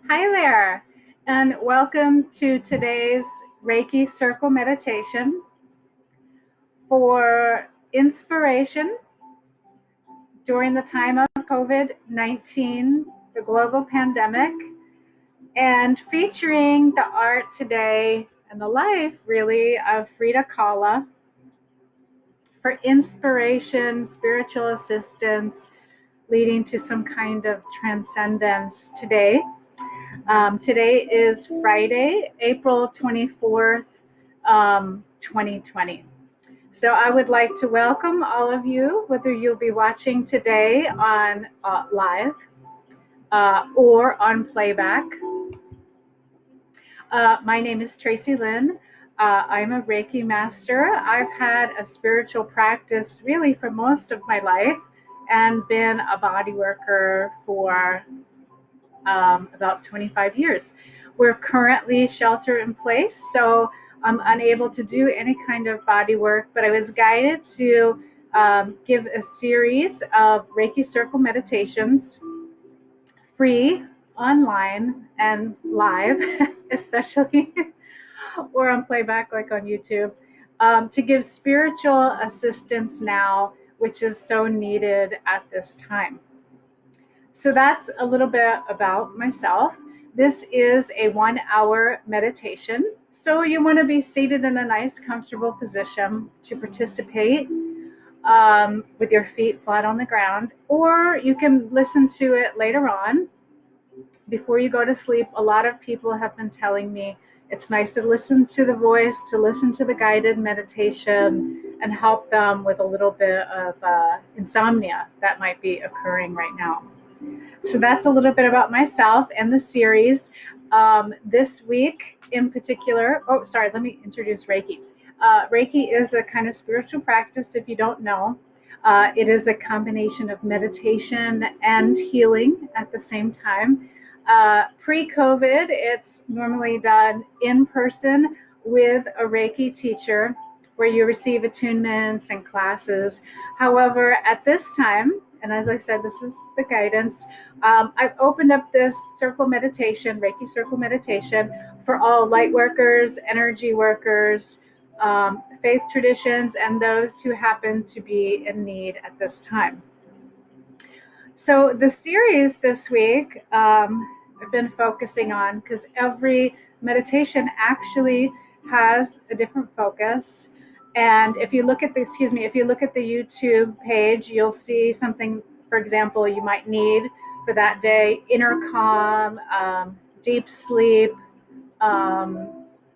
Hi there, and welcome to today's Reiki Circle meditation for inspiration during the time of COVID-19, the global pandemic, and featuring the art today and the life, really, of Frida Kahlo for inspiration, spiritual assistance, leading to some kind of transcendence today. Today is Friday, April 24th, 2020. So I would like to welcome all of you, whether you'll be watching today on live or on playback. My name is Tracy Lynn. I'm a Reiki Master. I've had a spiritual practice really for most of my life and been a body worker for about 25 years. We're currently shelter in place, so I'm unable to do any kind of body work, but I was guided to give a series of Reiki Circle meditations, free, online, and live, especially, or on playback like on YouTube, to give spiritual assistance now, which is so needed at this time. So that's a little bit about myself. This is a 1 hour meditation. So you want to be seated in a nice, comfortable position to participate with your feet flat on the ground, or you can listen to it later on before you go to sleep. A lot of people have been telling me it's nice to listen to the voice, to listen to the guided meditation, and help them with a little bit of insomnia that might be occurring right now. So that's a little bit about myself and the series. This week in particular, let me introduce Reiki. Reiki is a kind of spiritual practice, if you don't know. It is a combination of meditation and healing at the same time. Pre-COVID, it's normally done in person with a Reiki teacher where you receive attunements and classes. However, at this time, and as I said, this is the guidance, I've opened up this circle meditation, Reiki circle meditation, for all light workers, energy workers, faith traditions, and those who happen to be in need at this time. So the series this week, I've been focusing on, because every meditation actually has a different focus. And if you look at the YouTube page, you'll see something, for example, you might need for that day: inner calm, deep sleep,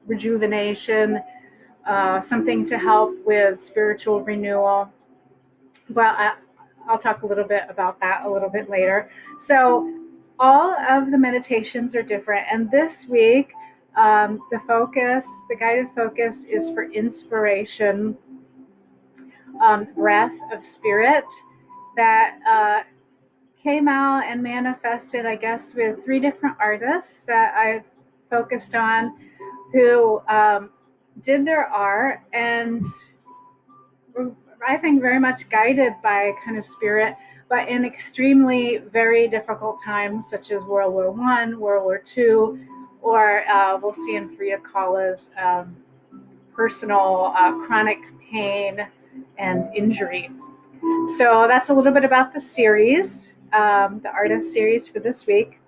rejuvenation, something to help with spiritual renewal. Well, I'll talk a little bit about that a little bit later. So all of the meditations are different. And this week, the guided focus is for inspiration, breath of spirit that came out and manifested, I guess, with 3 different artists that I've focused on who did their art and were, I think, very much guided by kind of spirit, but in extremely very difficult times, such as World War I, World War II, or we'll see in Frida Kahlo's personal chronic pain and injury. So that's a little bit about the series, the artist series for this week.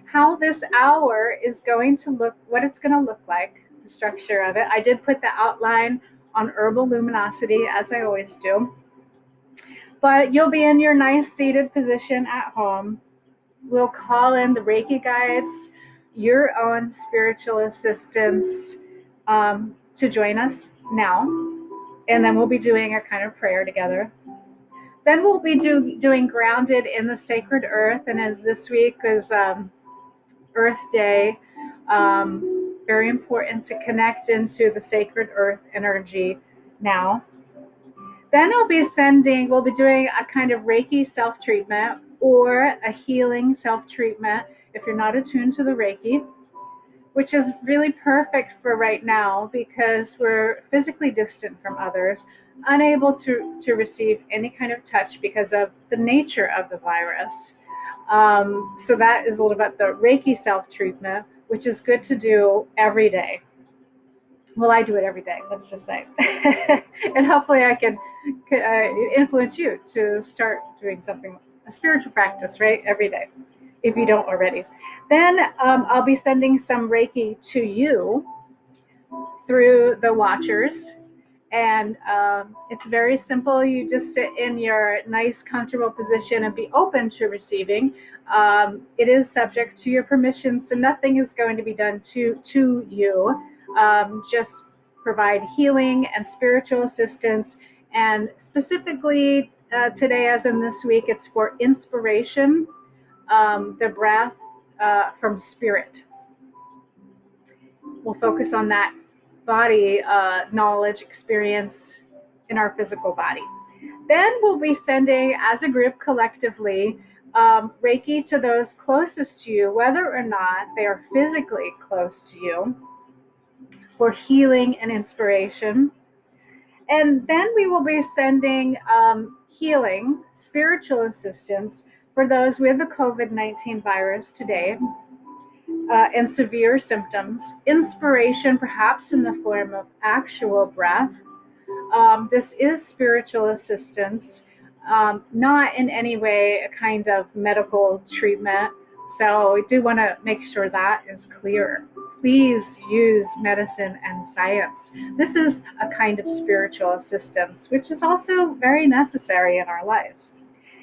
How this hour is going to look, what it's going to look like, the structure of it. I did put the outline on Herbal Luminosity, as I always do. But you'll be in your nice seated position at home. We'll call in the Reiki guides, your own spiritual assistants, to join us now. And then we'll be doing a kind of prayer together. Then we'll be doing Grounded in the Sacred Earth. And as this week is Earth Day, very important to connect into the sacred earth energy now. Then we'll be doing a kind of Reiki self-treatment or a healing self-treatment if you're not attuned to the Reiki, which is really perfect for right now because we're physically distant from others, unable to receive any kind of touch because of the nature of the virus. So that is a little bit the Reiki self-treatment, which is good to do every day. Well, I do it every day, let's just say. And hopefully I can influence you to start doing something, a spiritual practice, right, every day, if you don't already. Then I'll be sending some Reiki to you through the watchers. And it's very simple. You just sit in your nice, comfortable position and be open to receiving. It is subject to your permission, so nothing is going to be done to you. Just provide healing and spiritual assistance. And specifically today, as in this week, it's for inspiration, the breath from spirit. We'll focus on that body knowledge experience in our physical body. Then we'll be sending, as a group collectively, Reiki to those closest to you, whether or not they are physically close to you, for healing and inspiration. And then we will be sending healing, spiritual assistance for those with the COVID-19 virus today, and severe symptoms, inspiration perhaps in the form of actual breath. This is spiritual assistance, not in any way a kind of medical treatment. So we do want to make sure that is clear. Please use medicine and science. This is a kind of spiritual assistance, which is also very necessary in our lives.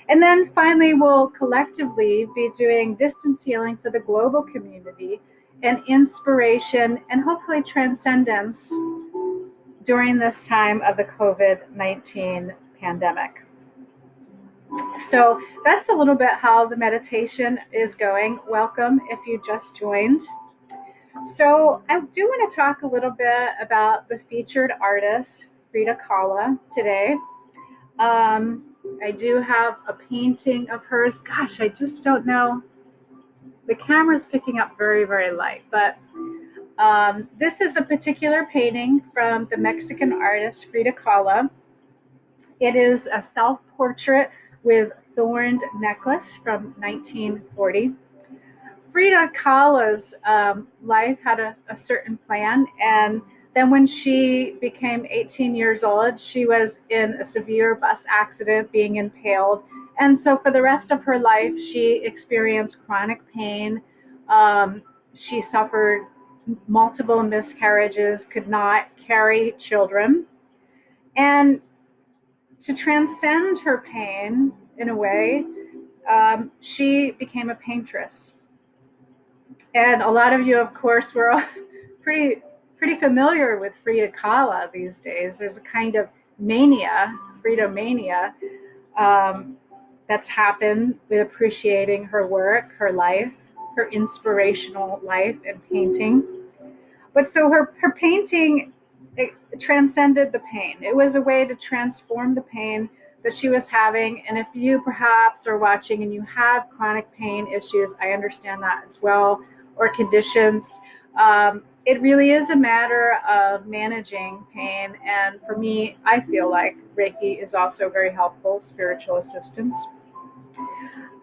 And then finally, we'll collectively be doing distance healing for the global community and inspiration and hopefully transcendence during this time of the COVID-19 pandemic. So that's a little bit how the meditation is going. Welcome if you just joined. So I do want to talk a little bit about the featured artist, Frida Kahlo, today. I do have a painting of hers. Gosh, I just don't know. The camera's picking up very, very light, but this is a particular painting from the Mexican artist Frida Kahlo. It is a self-portrait with thorned necklace from 1940. Frida Kahlo's life had a certain plan, and then when she became 18 years old, she was in a severe bus accident, being impaled. And so for the rest of her life, she experienced chronic pain. She suffered multiple miscarriages, could not carry children. And to transcend her pain, in a way, she became a paintress. And a lot of you, of course, were pretty familiar with Frida Kahlo these days. There's a kind of mania, Frida mania, that's happened with appreciating her work, her life, her inspirational life and painting. But so her painting, it transcended the pain. It was a way to transform the pain that she was having. And if you perhaps are watching and you have chronic pain issues, I understand that as well, or conditions. It really is a matter of managing pain. And for me, I feel like Reiki is also very helpful, spiritual assistance.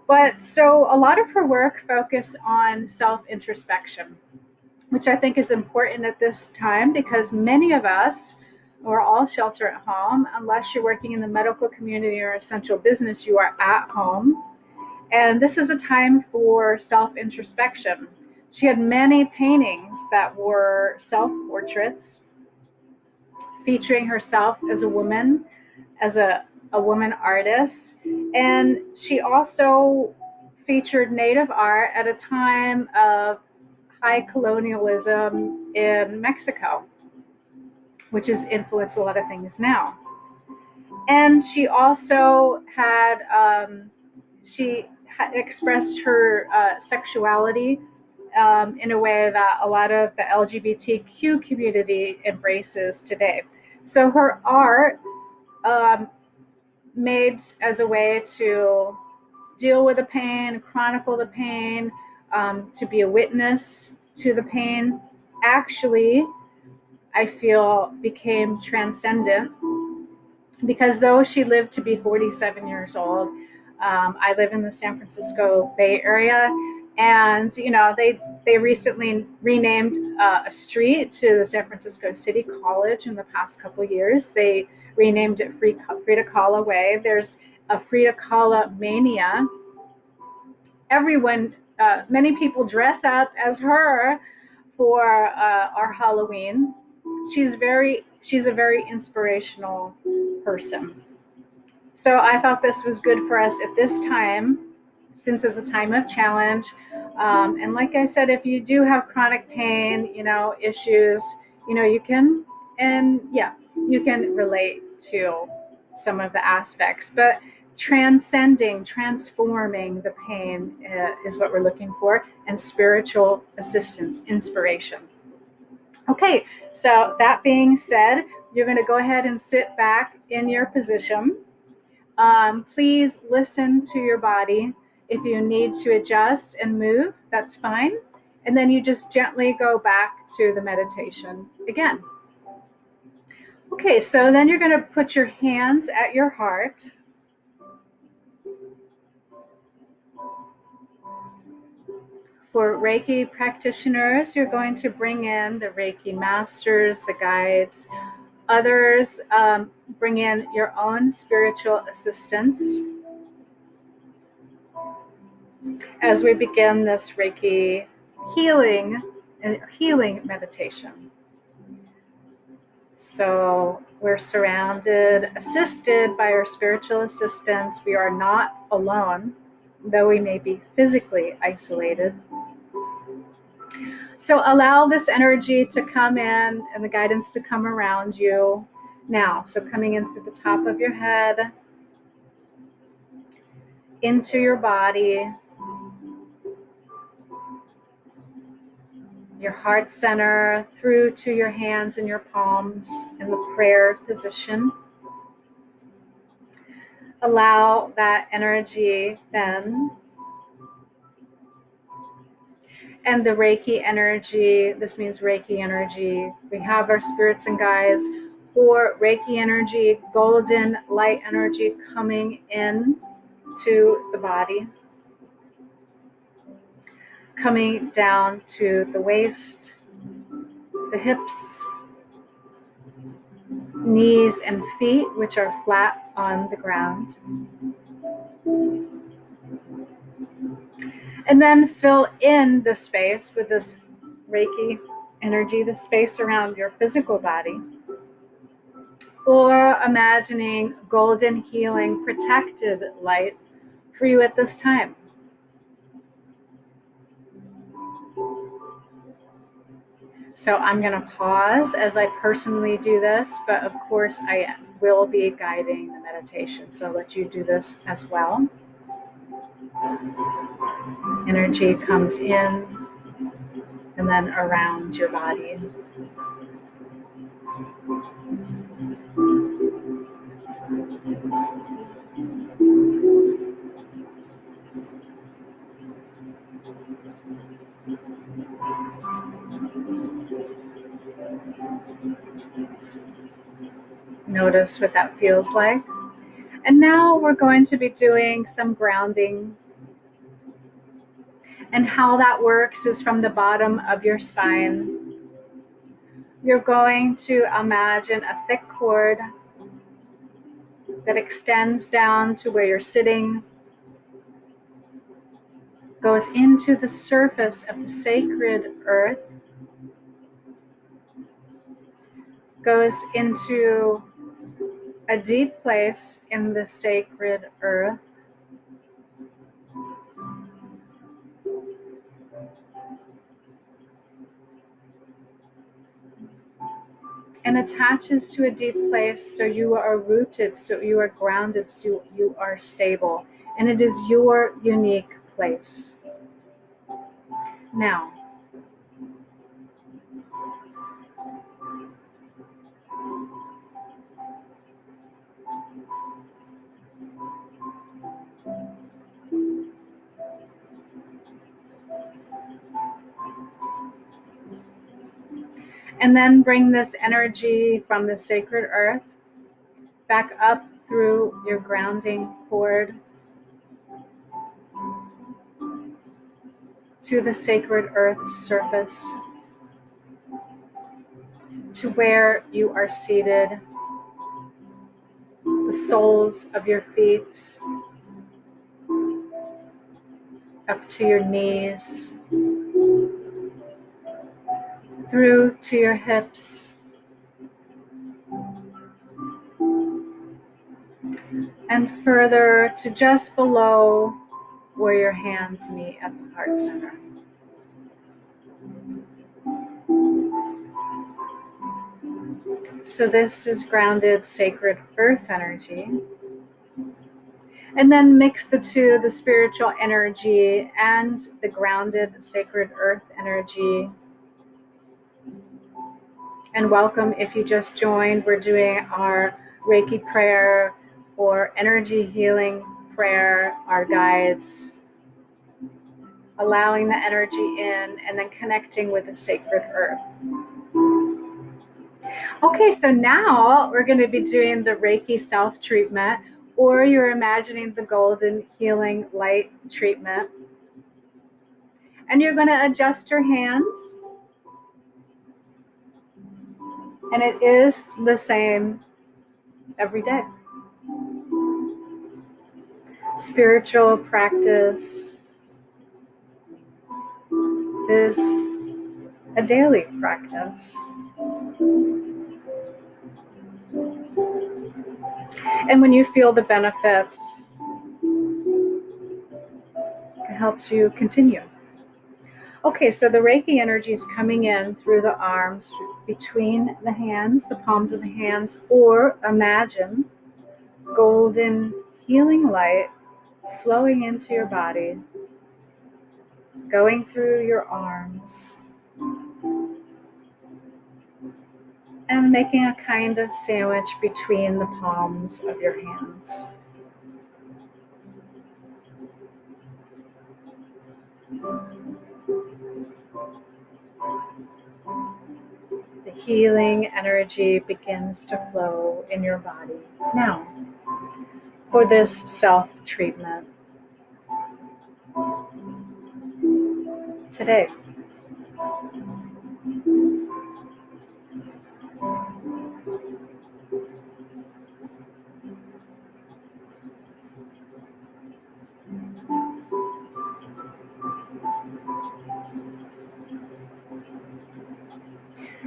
But so a lot of her work focused on self-introspection, which I think is important at this time because many of us are all shelter at home. Unless you're working in the medical community or essential business, you are at home. And this is a time for self-introspection. She had many paintings that were self-portraits featuring herself as a woman, as a woman artist. And she also featured Native art at a time of high colonialism in Mexico, which has influenced a lot of things now. And she also had, expressed her sexuality in a way that a lot of the LGBTQ community embraces today. So her art made as a way to deal with the pain, chronicle the pain, to be a witness to the pain, actually, I feel, became transcendent because though she lived to be 47 years old, I live in the San Francisco Bay Area, and they recently renamed a street to the San Francisco City College in the past couple of years. They renamed it Frida Kahlo Way. There's a Frida Kahlo mania. Many people dress up as her for our Halloween. She's a very inspirational person. So I thought this was good for us at this time, since it's a time of challenge. And like I said, if you do have chronic pain, issues, you can, and yeah, you can relate to some of the aspects. But transforming the pain is what we're looking for, and spiritual assistance, inspiration. Okay, so that being said, you're going to go ahead and sit back in your position. Please listen to your body. If you need to adjust and move, that's fine. And then you just gently go back to the meditation again. Okay, so then you're going to put your hands at your heart. For Reiki practitioners, you're going to bring in the Reiki masters, the guides. Others, bring in your own spiritual assistance as we begin this Reiki healing meditation. So we're surrounded, assisted by our spiritual assistants. We are not alone, though we may be physically isolated. So allow this energy to come in and the guidance to come around you now. So coming in through the top of your head, into your body, your heart center, through to your hands and your palms in the prayer position. Allow that energy then, and the Reiki energy, this means Reiki energy. We have our spirits and guides for Reiki energy, golden light energy coming in to the body, coming down to the waist, the hips, knees and feet, which are flat on the ground. And then fill in the space with this Reiki energy, the space around your physical body. Or imagining golden healing protected light for you at this time. So I'm going to pause as I personally do this, but of course I will be guiding the meditation, so I'll let you do this as well. Energy comes in and then around your body. Notice what that feels like. And now we're going to be doing some grounding. And how that works is from the bottom of your spine. You're going to imagine a thick cord that extends down to where you're sitting, goes into the surface of the sacred earth, goes into a deep place in the sacred earth, and attaches to a deep place, so you are rooted, so you are grounded, so you are stable, and it is your unique place. Now, and then bring this energy from the sacred earth back up through your grounding cord, to the sacred earth's surface, to where you are seated, the soles of your feet up to your knees, through to your hips, and further to just below where your hands meet at the heart center. So this is grounded sacred earth energy. And then mix the two, the spiritual energy and the grounded sacred earth energy. And welcome if you just joined. We're doing our Reiki prayer or energy healing prayer, our guides, allowing the energy in and then connecting with the sacred earth. Okay, so now we're going to be doing the Reiki self-treatment, or you're imagining the golden healing light treatment. And you're going to adjust your hands. And it is the same every day. Spiritual practice is a daily practice. And when you feel the benefits, it helps you continue. Okay, so the Reiki energy is coming in through the arms, between the hands, the palms of the hands, or imagine golden healing light flowing into your body, going through your arms, and making a kind of sandwich between the palms of your hands. The healing energy begins to flow in your body now for this self-treatment today.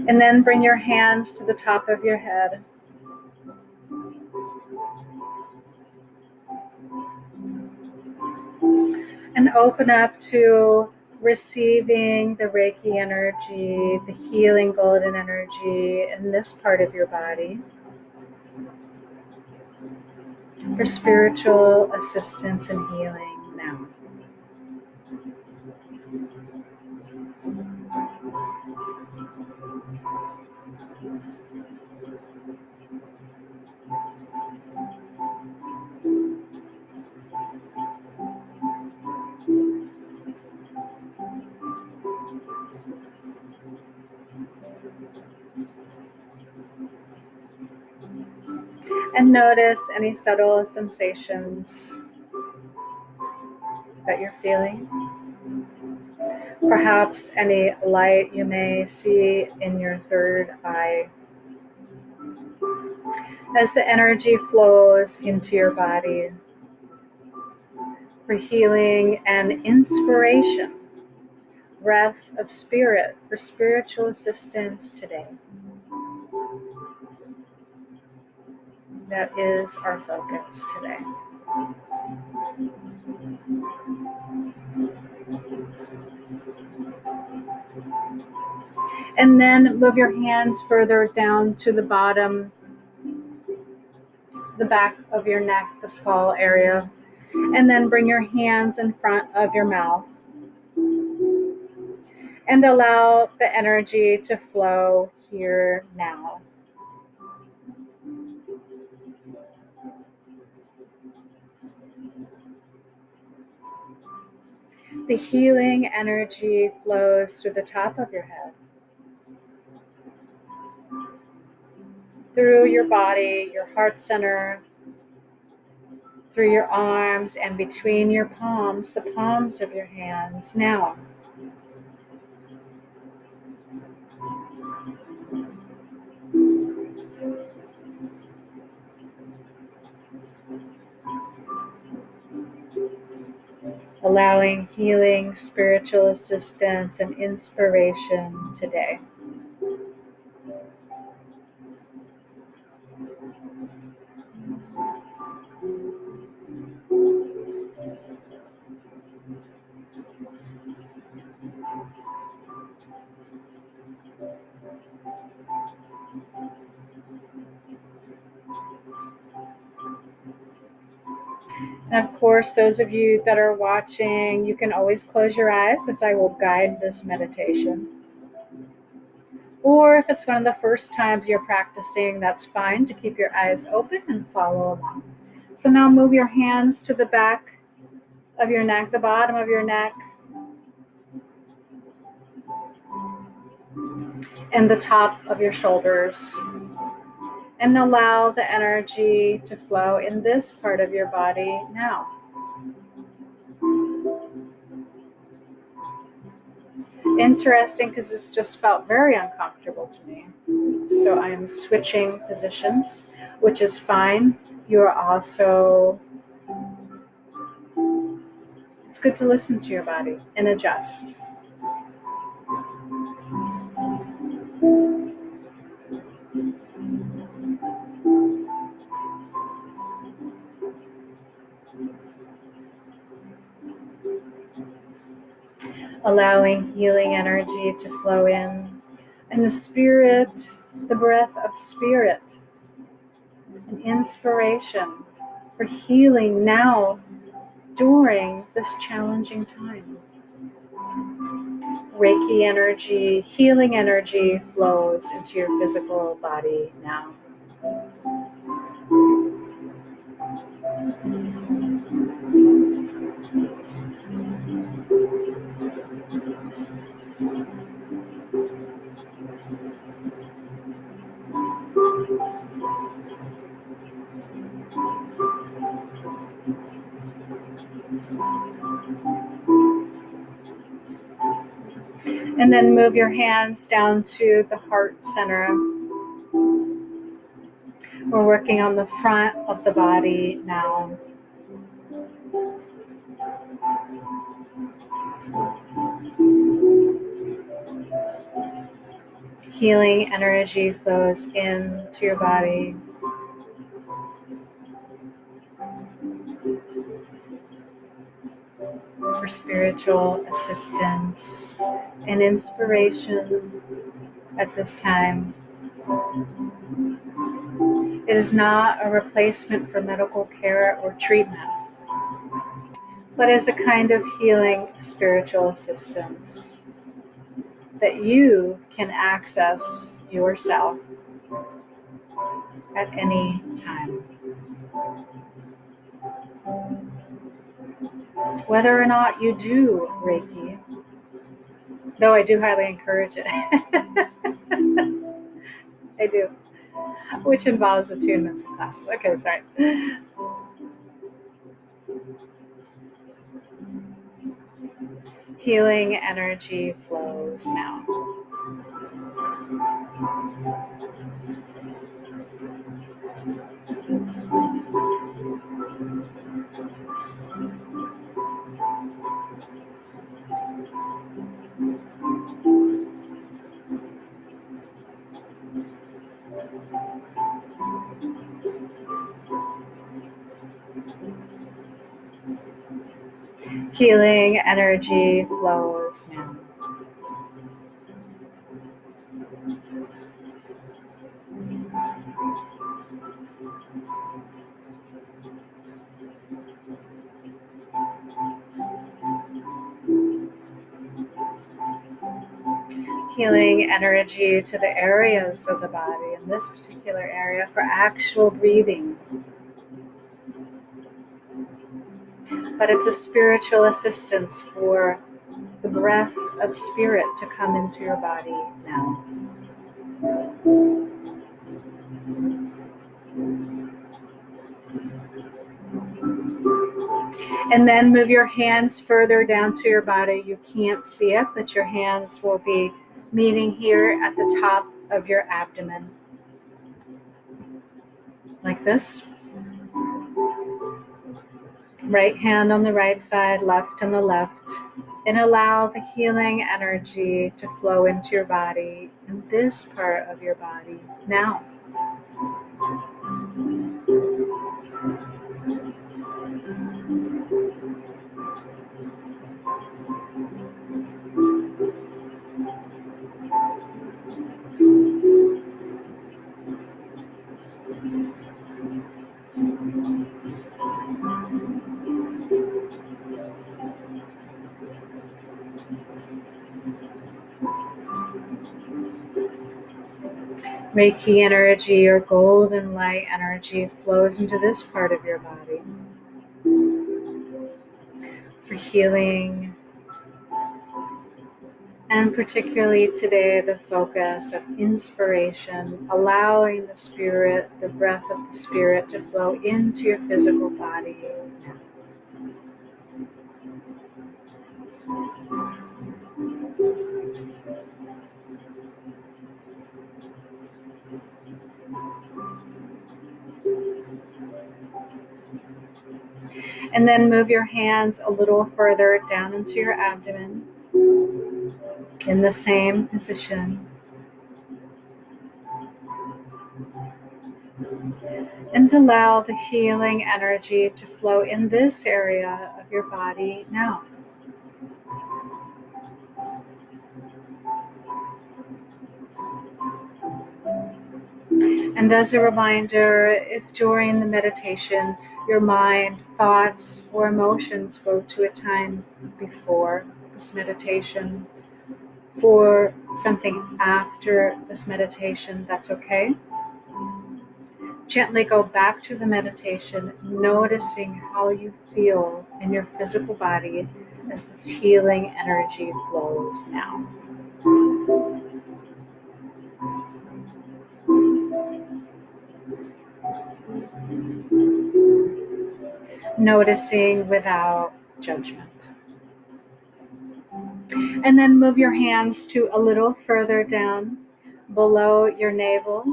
And then bring your hands to the top of your head. And open up to receiving the Reiki energy, the healing golden energy in this part of your body for spiritual assistance and healing now. And notice any subtle sensations that you're feeling. Perhaps any light you may see in your third eye as the energy flows into your body for healing and inspiration, breath of spirit for spiritual assistance today. That is our focus today. And then move your hands further down to the bottom, the back of your neck, the skull area. And then bring your hands in front of your mouth. And allow the energy to flow here now. The healing energy flows through the top of your head, through your body, your heart center, through your arms and between your palms, the palms of your hands. Now, allowing healing, spiritual assistance, and inspiration today. And of course, those of you that are watching, you can always close your eyes as I will guide this meditation. Or if it's one of the first times you're practicing, that's fine to keep your eyes open and follow along. So now move your hands to the back of your neck, the bottom of your neck, and the top of your shoulders. And allow the energy to flow in this part of your body now. Interesting, because this just felt very uncomfortable to me. So I'm switching positions, which is fine. You're also, it's good to listen to your body and adjust. Allowing healing energy to flow in. And the spirit, the breath of spirit, an inspiration for healing now during this challenging time. Reiki energy, healing energy flows into your physical body now. And then move your hands down to the heart center. We're working on the front of the body now. Healing energy flows into your body. For spiritual assistance and inspiration at this time. It is not a replacement for medical care or treatment, but is a kind of healing spiritual assistance that you can access yourself at any time. Whether or not you do Reiki, though I do highly encourage it. I do, which involves attunements and classes. Okay, sorry. Healing energy flows now. Healing energy flows now. Healing energy to the areas of the body, in this particular area, for actual breathing. But it's a spiritual assistance for the breath of spirit to come into your body now. And then move your hands further down to your body. You can't see it, but your hands will be meeting here at the top of your abdomen. Like this. Right hand on the right side, left on the left. And allow the healing energy to flow into your body, in this part of your body now. Reiki energy or golden light energy flows into this part of your body for healing, and particularly today, the focus of inspiration, allowing the spirit, the breath of the spirit to flow into your physical body. And then move your hands a little further down into your abdomen in the same position. And allow the healing energy to flow in this area of your body now. And as a reminder, if during the meditation your mind, thoughts, or emotions go to a time before this meditation, for something after this meditation, that's okay. Gently go back to the meditation, noticing how you feel in your physical body as this healing energy flows now. Noticing without judgment. And then move your hands to a little further down below your navel.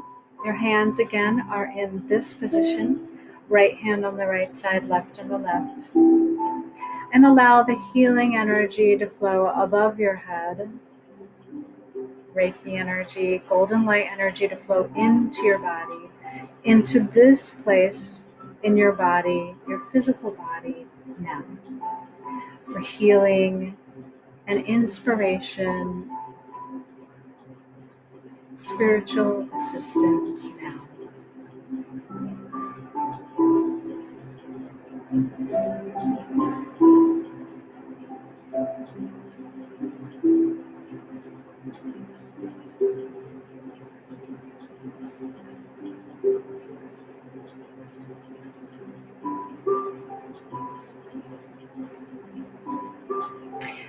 Your hands again are in this position. Right hand on the right side, left on the left. And allow the healing energy to flow above your head. Reiki energy, golden light energy to flow into your body, into this place in your body, your physical body now, for healing and inspiration, spiritual assistance now.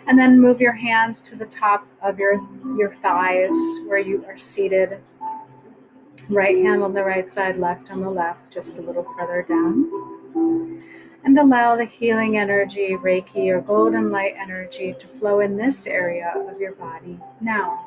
And then move your hands to the top of your thighs where you are seated. Right hand on the right side, left on the left, just a little further down. And allow the healing energy, Reiki or golden light energy, to flow in this area of your body now.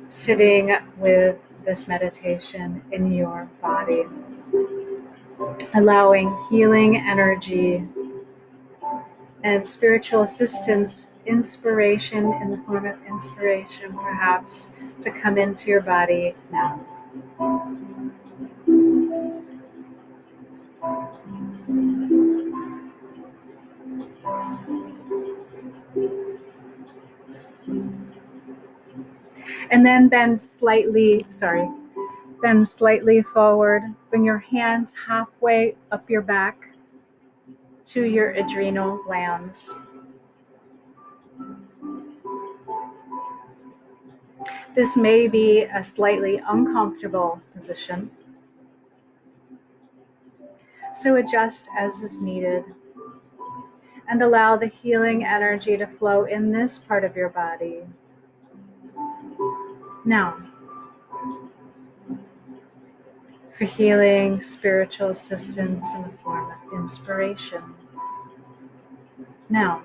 Sitting with this meditation in your body, allowing healing energy and spiritual assistance, inspiration in the form of inspiration perhaps, to come into your body now. And then bend slightly forward. Bring your hands halfway up your back to your adrenal glands. This may be a slightly uncomfortable position. So adjust as is needed and allow the healing energy to flow in this part of your body. Now, for healing, spiritual assistance in the form of inspiration. Now,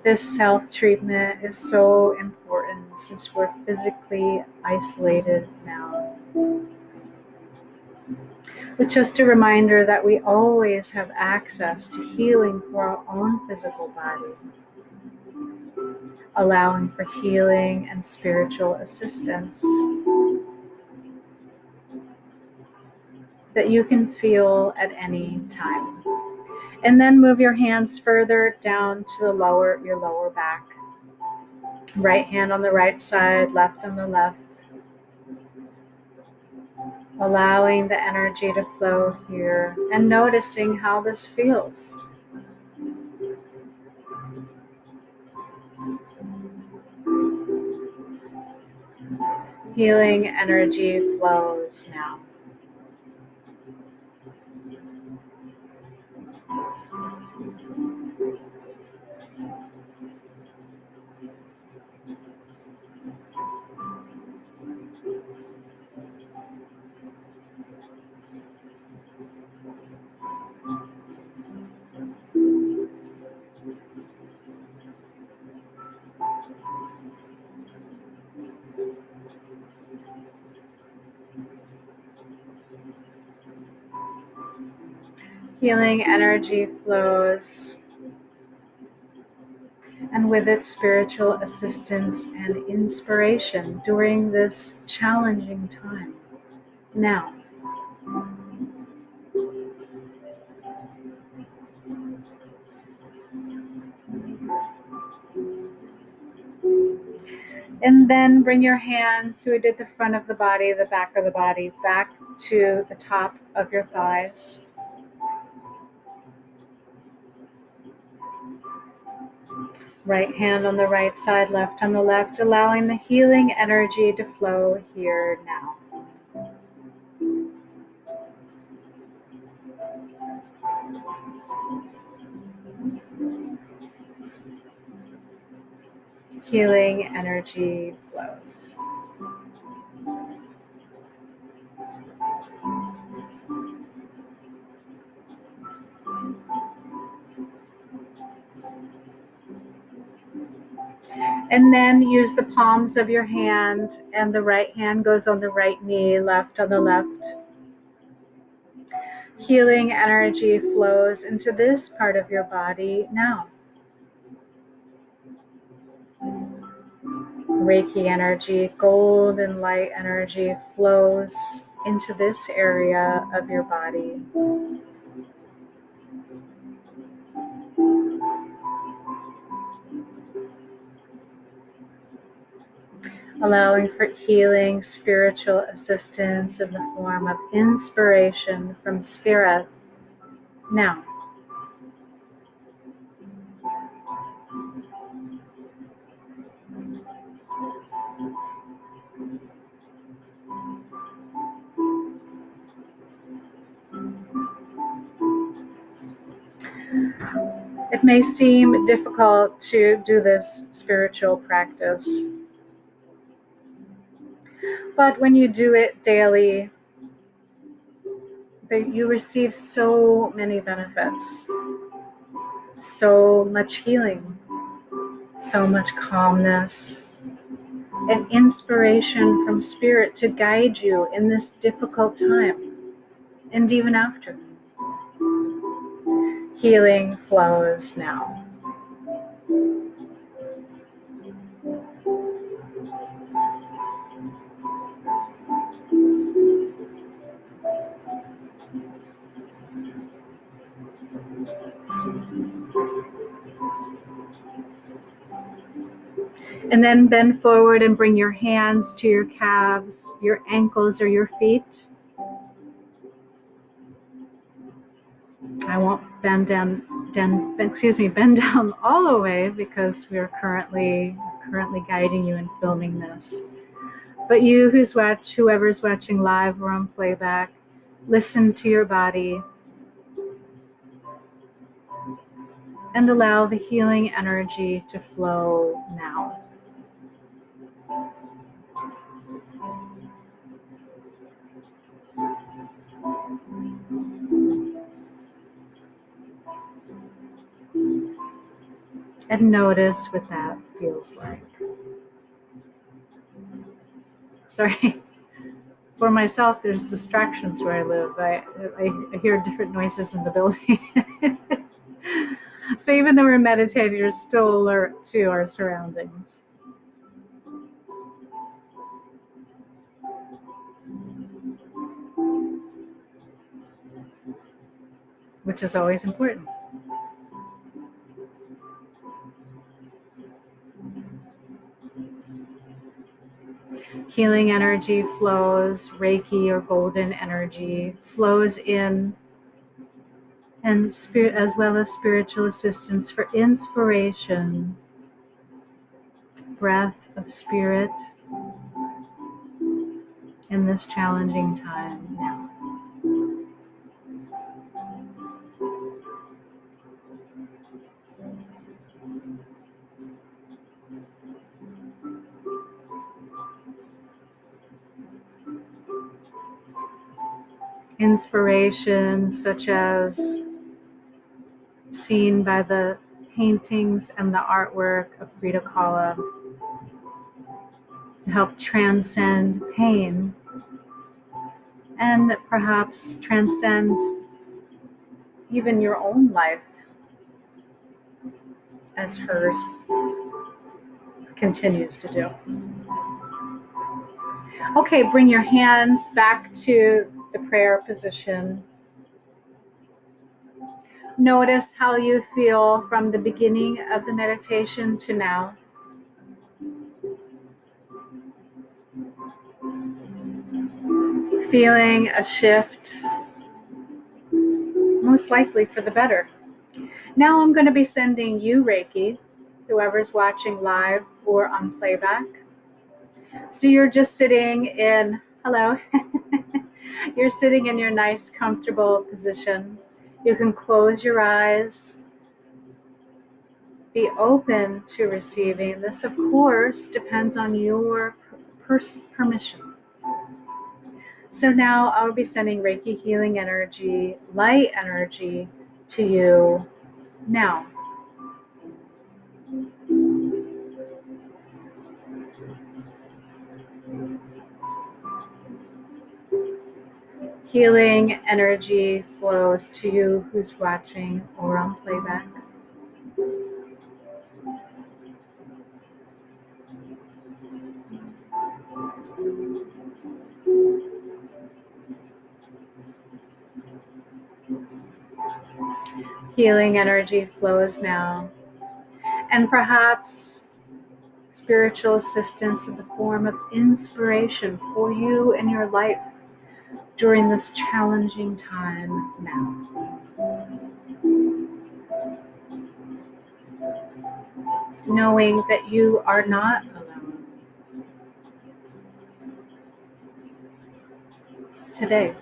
this self-treatment is so important since we're physically isolated now. But just a reminder that we always have access to healing for our own physical body, allowing for healing and spiritual assistance that you can feel at any time. And then move your hands further down to your lower back. Right hand on the right side, left on the left. Allowing the energy to flow here and noticing how this feels. Healing energy flows now. Healing energy flows, and with it spiritual assistance and inspiration during this challenging time. Now, and then bring your hands, so we did the front of the body, the back of the body, back to the top of your thighs. Right hand on the right side, left on the left, allowing the healing energy to flow here now. Healing energy flows. And then use the palms of your hand, and the right hand goes on the right knee, left on the left. Healing energy flows into this part of your body now. Reiki energy, golden light energy flows into this area of your body. Allowing for healing, spiritual assistance in the form of inspiration from spirit. Now, it may seem difficult to do this spiritual practice, but when you do it daily, you receive so many benefits, so much healing, so much calmness, and inspiration from spirit to guide you in this difficult time, and even after. Healing flows now. And then bend forward and bring your hands to your calves, your ankles, or your feet. bend down all the way, because we're currently guiding you and filming this. But you whoever's watching live or on playback, listen to your body and allow the healing energy to flow now. And notice what that feels like. Sorry. For myself, there's distractions where I live. I hear different noises in the building. So even though we're meditating, you're still alert to our surroundings. Which is always important. Healing energy flows, Reiki or golden energy flows in, and spirit, as well as spiritual assistance for inspiration, breath of spirit in this challenging time now. Inspiration such as seen by the paintings and the artwork of Frida Kahlo to help transcend pain and perhaps transcend even your own life as hers continues to do. Okay, bring your hands back to the prayer position. Notice how you feel from the beginning of the meditation to now. Feeling a shift, most likely for the better. Now I'm going to be sending you Reiki, whoever's watching live or on playback. So you're just sitting in, hello, you're sitting in your nice, comfortable position. You can close your eyes, be open to receiving. This, of course, depends on your permission. So now I'll be sending Reiki healing energy, light energy to you now. Healing energy flows to you who's watching or on playback. Healing energy flows now. And perhaps spiritual assistance in the form of inspiration for you in your life during this challenging time now. Knowing that you are not alone today.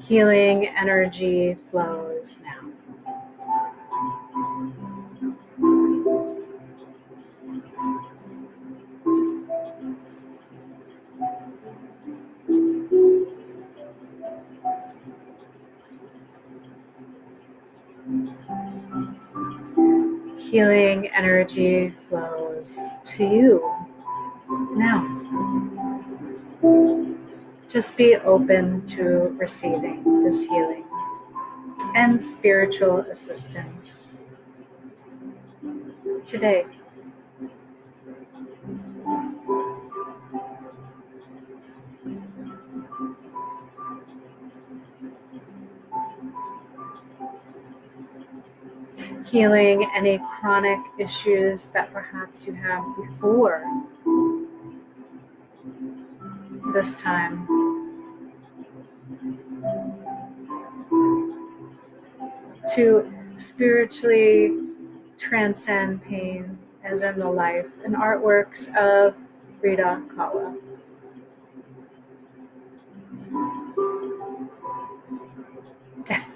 Healing energy flows now. Healing energy flows to you now. Just be open to receiving this healing and spiritual assistance today. Healing any chronic issues that perhaps you had before this time. To spiritually transcend pain as in the life and artworks of Frida Kahlo.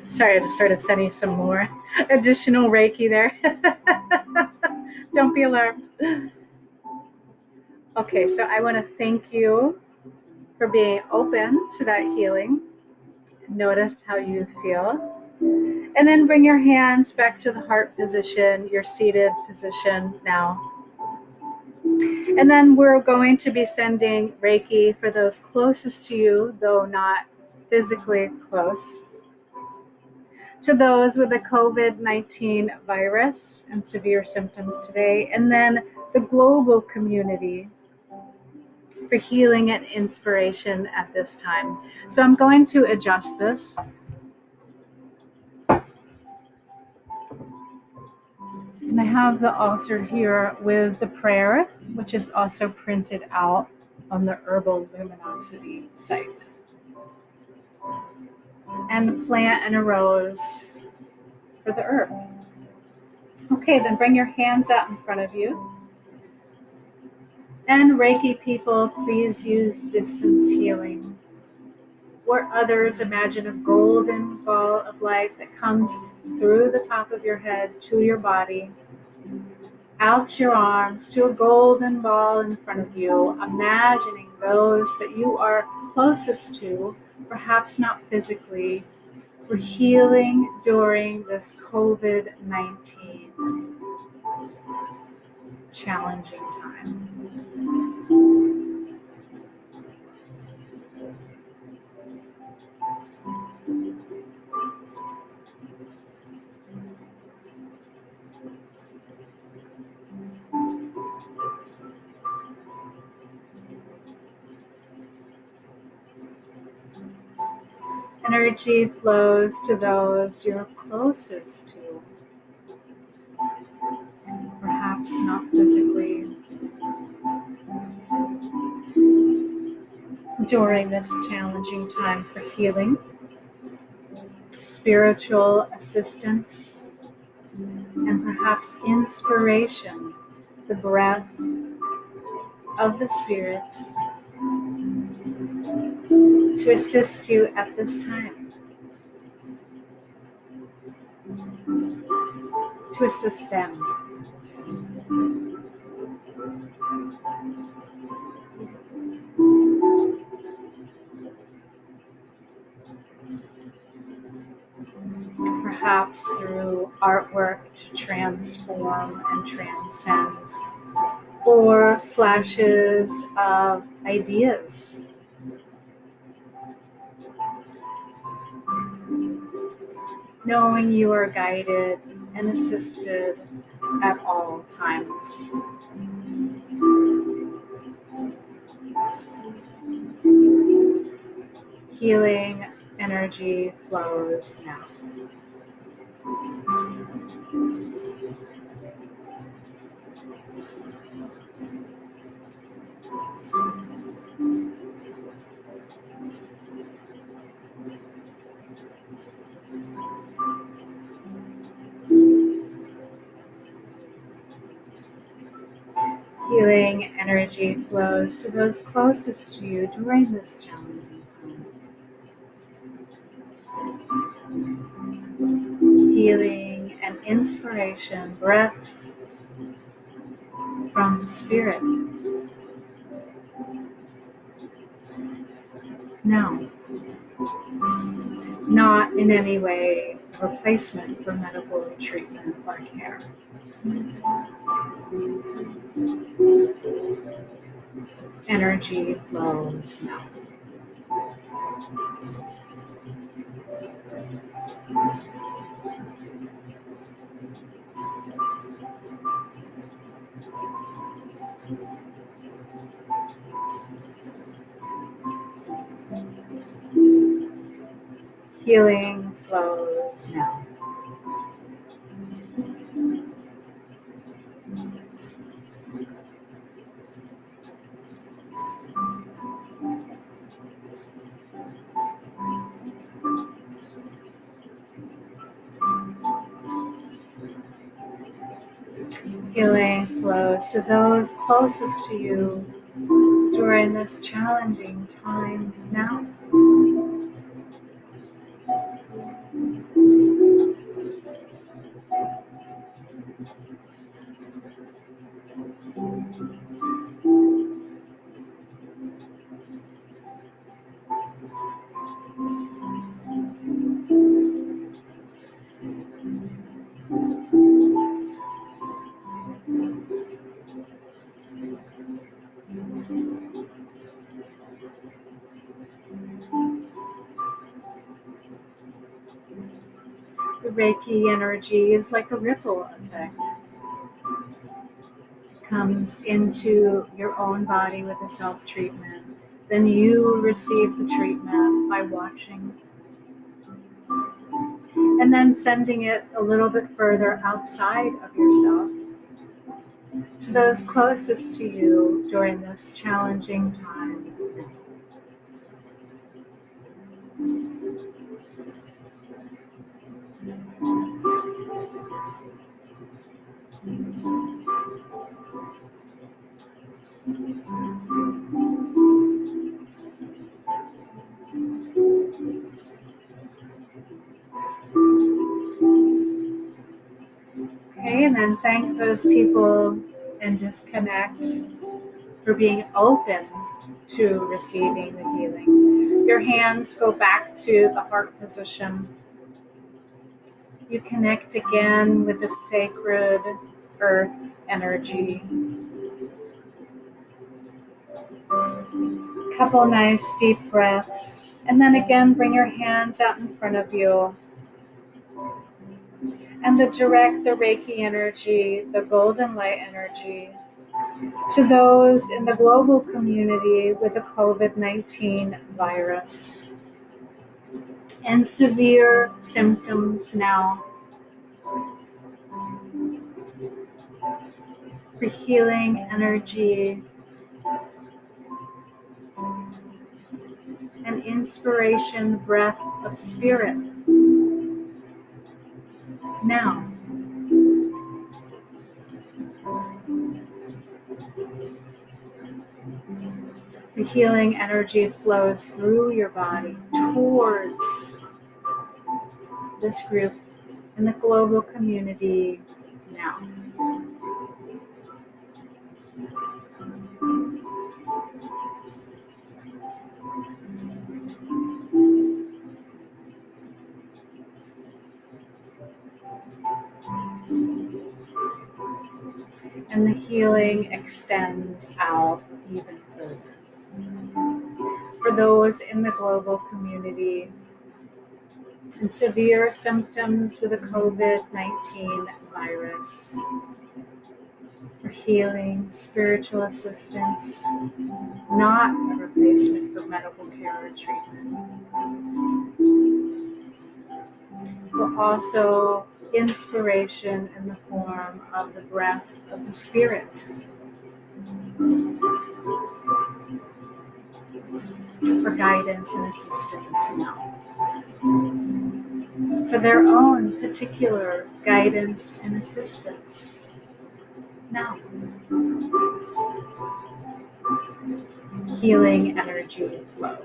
Sorry, I just started sending some more additional Reiki there. Don't be alarmed. Okay, so I want to thank you for being open to that healing. Notice how you feel. And then bring your hands back to the heart position, your seated position now. And then we're going to be sending Reiki for those closest to you, though not physically close, to those with the COVID-19 virus and severe symptoms today, and then the global community for healing and inspiration at this time. So I'm going to adjust this. And I have the altar here with the prayer, which is also printed out on the Herbal Luminosity site. And the plant and a rose for the earth. Okay, then bring your hands out in front of you. And Reiki people, please use distance healing. Or others, imagine a golden ball of light that comes through the top of your head to your body, out your arms to a golden ball in front of you, imagining those that you are closest to, perhaps not physically, for healing during this COVID-19 challenging time. Energy flows to those you're closest to, perhaps not physically, during this challenging time for healing, spiritual assistance, and perhaps inspiration, the breath of the Spirit to assist you at this time, to assist them. Perhaps through artwork to transform and transcend, or flashes of ideas. Knowing you are guided and assisted at all times. Healing energy flows now. Healing energy flows to those closest to you during this challenging time. Healing and inspiration, breath from the Spirit. No, not in any way a replacement for medical treatment or care. Energy flows now. Healing flows now. Healing flows to those closest to you during this challenging time now. The Reiki energy is like a ripple effect. It comes into your own body with a self-treatment. Then you receive the treatment by watching. And then sending it a little bit further outside of yourself to those closest to you during this challenging time. Okay, and then thank those people and disconnect for being open to receiving the healing. Your hands go back to the heart position. You connect again with the sacred earth energy. Couple nice deep breaths, and then again bring your hands out in front of you and direct the Reiki energy, the golden light energy, to those in the global community with the COVID-19 virus and severe symptoms now. For healing energy and inspiration, breath of spirit. Now, the healing energy flows through your body towards this group in the global community now. And the healing extends out even further. For those in the global community and severe symptoms with the COVID-19 virus, for healing, spiritual assistance, not a replacement for medical care or treatment, but also inspiration in the form of the breath of the spirit. For guidance and assistance now. For their own particular guidance and assistance now. Healing energy flows.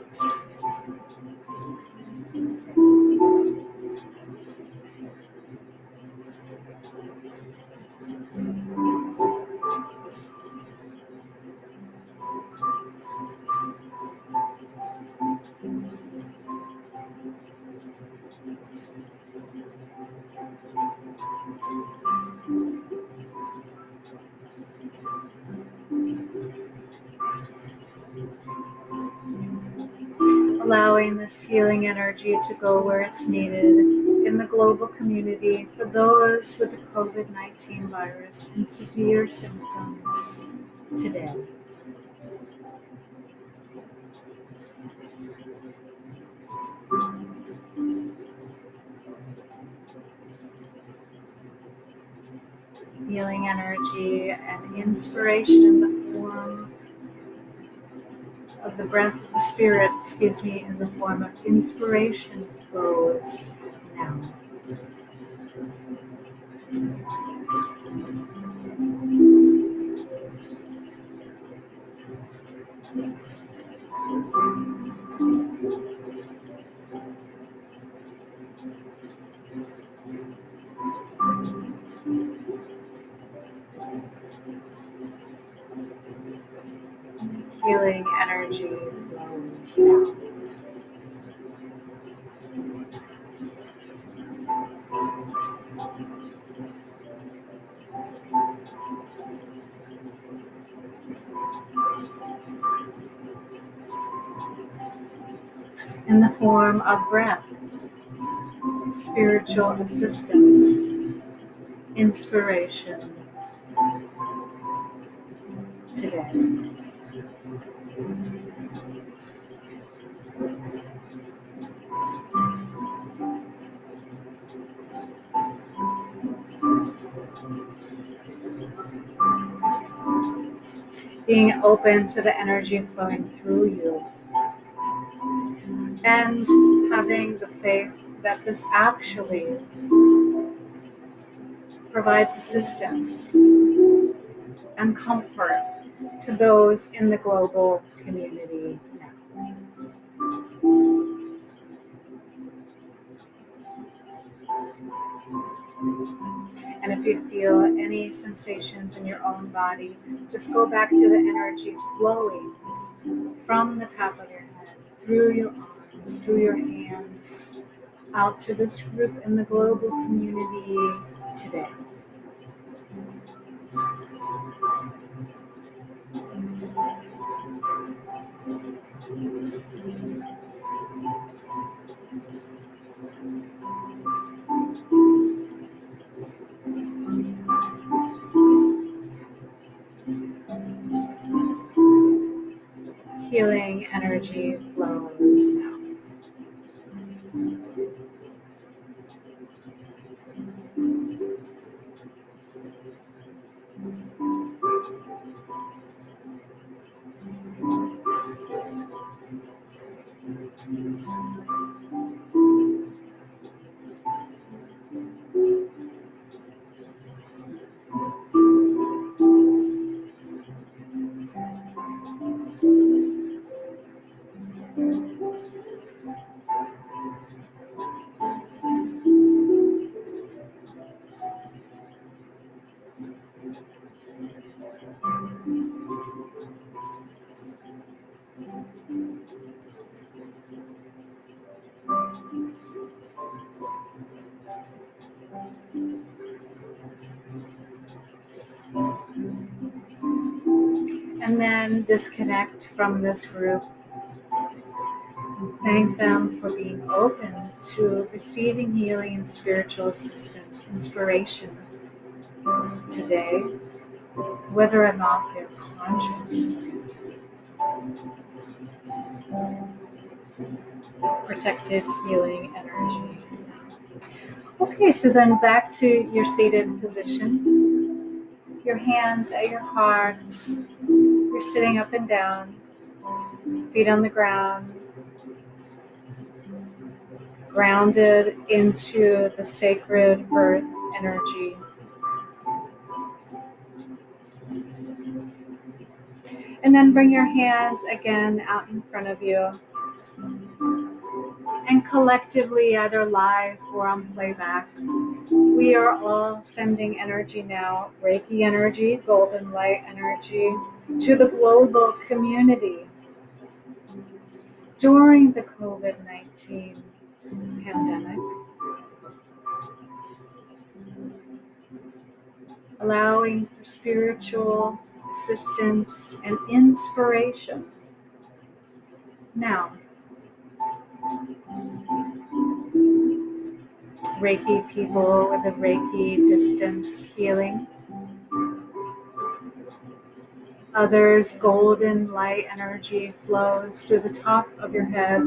Allowing this healing energy to go where it's needed in the global community for those with the COVID-19 virus and severe symptoms today. Healing energy and inspiration in the form of the breath of the spirit, in the form of inspiration flows now. Healing energy flows now. In the form of breath, spiritual assistance, inspiration today. Being open to the energy flowing through you and having the faith that this actually provides assistance and comfort to those in the global community now. And if you feel any sensations in your own body, just go back to the energy flowing from the top of your head, through your arms, through your hands, out to this group in the global community today. Healing energy flows now. And then disconnect from this group and thank them for being open to receiving healing and spiritual assistance, inspiration today, whether or not they're conscious. Protected healing energy. Okay, so then back to your seated position. Your hands at your heart. You're sitting up and down, feet on the ground, grounded into the sacred earth energy. And then bring your hands again out in front of you. And collectively, either live or on playback, we are all sending energy now, Reiki energy, golden light energy, to the global community during the COVID-19 pandemic, allowing for spiritual assistance and inspiration. Now, Reiki people with a Reiki distance healing. Others, golden light energy flows through the top of your head,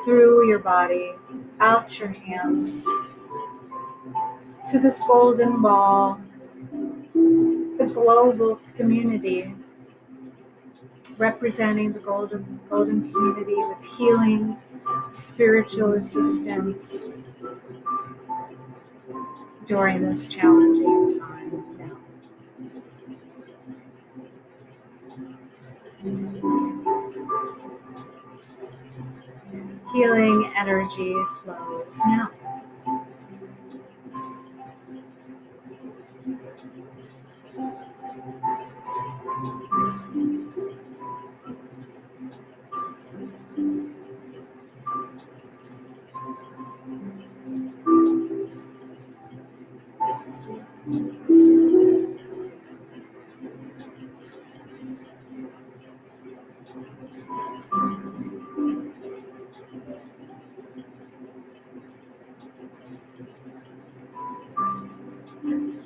through your body, out your hands, to this golden ball, the global community, representing the golden community with healing, spiritual assistance during this challenging time now. Healing energy flows now.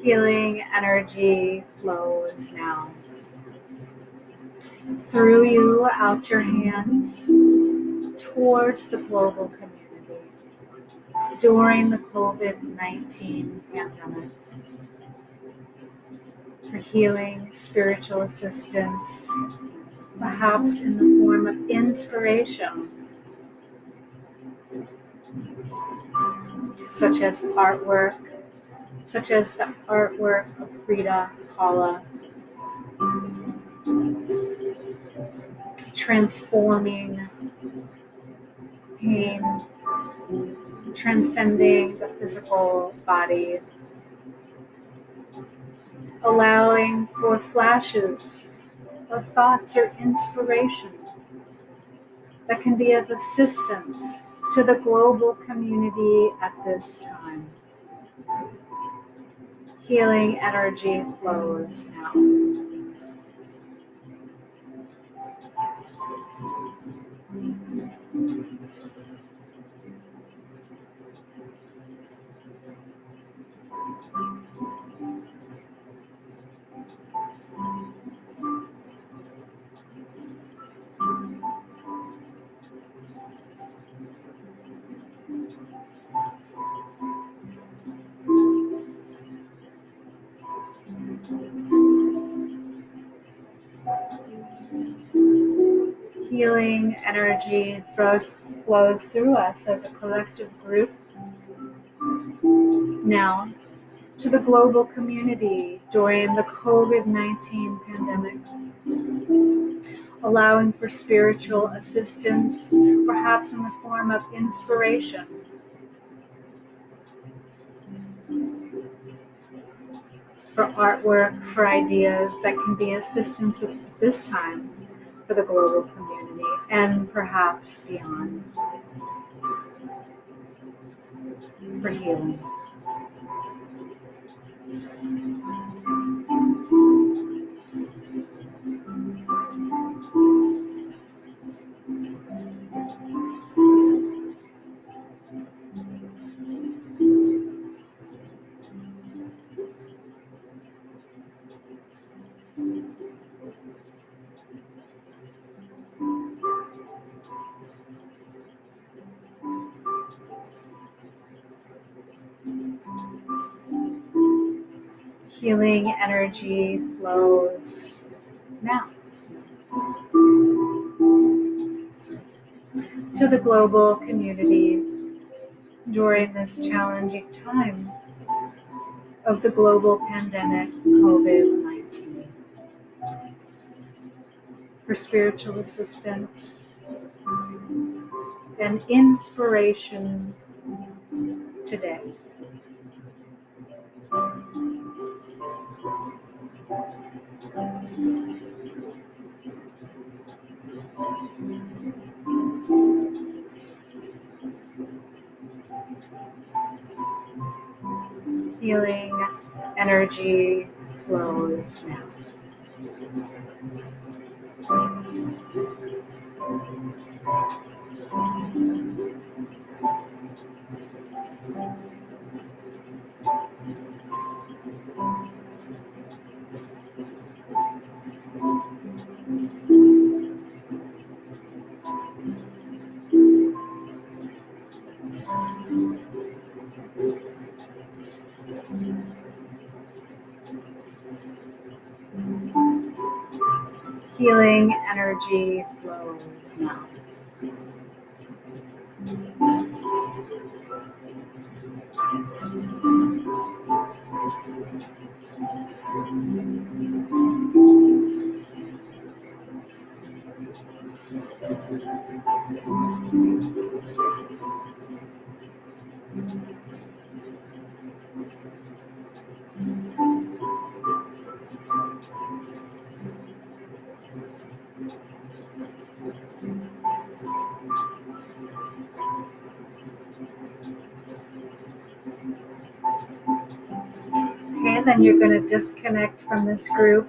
Healing energy flows now. Through you, out your hands, towards the global community during the COVID-19 pandemic, for healing, spiritual assistance, perhaps in the form of inspiration, such as artwork, such as the artwork of Frida Kahlo, transforming pain, transcending the physical body, allowing for flashes of thoughts or inspiration that can be of assistance to the global community at this time. Healing energy flows now. Healing energy flows through us as a collective group now to the global community during the COVID-19 pandemic, allowing for spiritual assistance, perhaps in the form of inspiration, for artwork, for ideas that can be assistance at this time for the global community and perhaps beyond, for healing. Healing energy flows now to the global community during this challenging time of the global pandemic COVID-19, for spiritual assistance and inspiration today. Healing energy flows now. Healing energy flows now. Okay, then you're going to disconnect from this group.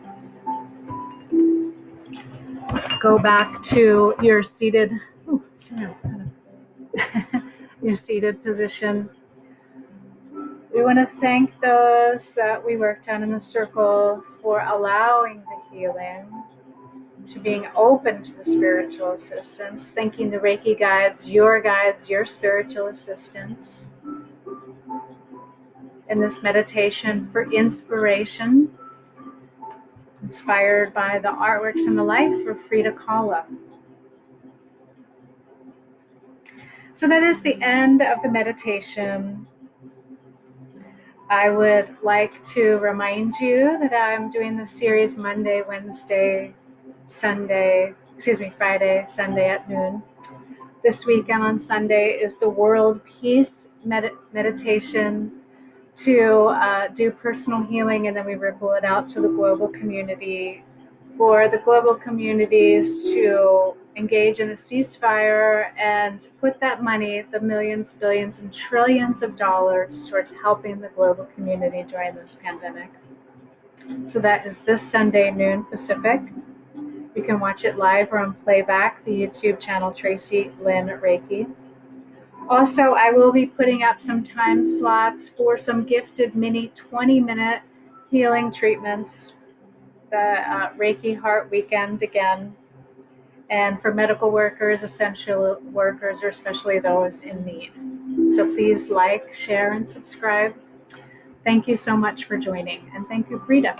Go back to your seated, your seated position. We want to thank those that we worked on in the circle for allowing the healing, to being open to the spiritual assistance, thanking the Reiki guides, your spiritual assistants in this meditation for inspiration, inspired by the artworks and the life of Frida Kahlo. So that is the end of the meditation. I would like to remind you that I'm doing the series Monday, Wednesday, Friday, Sunday at noon. This weekend on Sunday is the World Peace Meditation to do personal healing, and then we ripple it out to the global community for the global communities to engage in a ceasefire and put that money, the millions, billions, and trillions of dollars, towards helping the global community during this pandemic. So that is this Sunday, noon Pacific. You can watch it live or on playback, the YouTube channel Tracy Lynn Reiki. Also, I will be putting up some time slots for some gifted mini 20-minute healing treatments, the Reiki Heart Weekend again, and for medical workers, essential workers, or especially those in need. So please like, share, and subscribe. Thank you so much for joining, and thank you, Frida.